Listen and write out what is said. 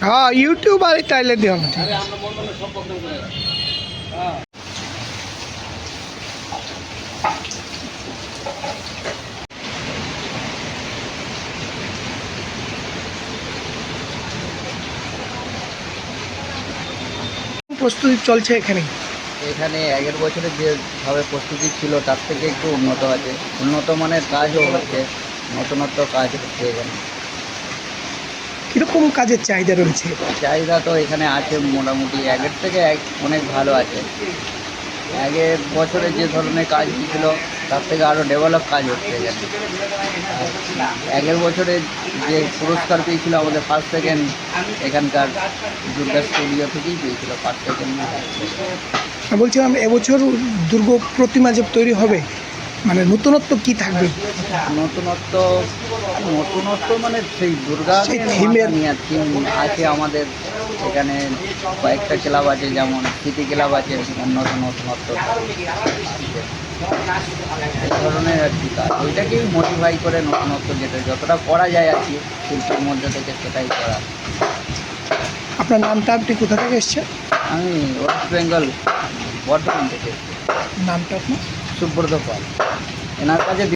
हाँ यूट्यूब আর টাইলে দিও না প্রস্তুতি চলছে এখানে এখানে আগের বছরে যেভাবে প্রস্তুতি ছিল তার থেকে একটু উন্নত আছে, উন্নত মানের কাজও হচ্ছে, নতুনত্ব কাজ হচ্ছে এখানে। কীরকম কাজের চাহিদা রয়েছে? চাহিদা তো এখানে আছে মোটামুটি আগের থেকে অনেক ভালো আছে। আগের বছরে যে ধরনের কাজ ছিল তার থেকে আরও ডেভেলপ কাজ হচ্ছে এখানে। আগের বছরে যে পুরস্কার পেয়েছিল আমাদের ফার্স্ট সেকেন্ড এখানকার দুর্গা স্টুডিও থেকেই পেয়েছিল ফার্স্ট সেকেন্ড। বলছিলাম এবছর দুর্গা প্রতিমা যে তৈরি হবে মানে নতুনত্ব কি থাকবে? নতুনত্ব মানে সেই দুর্গা নিয়ে থিম আছে আমাদের এখানে। কয়েকটা ক্লাব আছে, যেমন সিটি ক্লাব আছে, নতুনত্ব এই ধরনের আর কি কাজ। ওইটাকেই মোটিফাই করে নতুনত্ব যেটা যতটা করা যায় আর কি শিল্পের মধ্যে থেকে সেটাই করা। আপনার নামটা, আপনি কোথা থেকে এসছেন? আমি ওয়েস্ট বেঙ্গল বর্ধমান থেকে। নামটা আপনার? সুব্রত পাল। এনার কাছে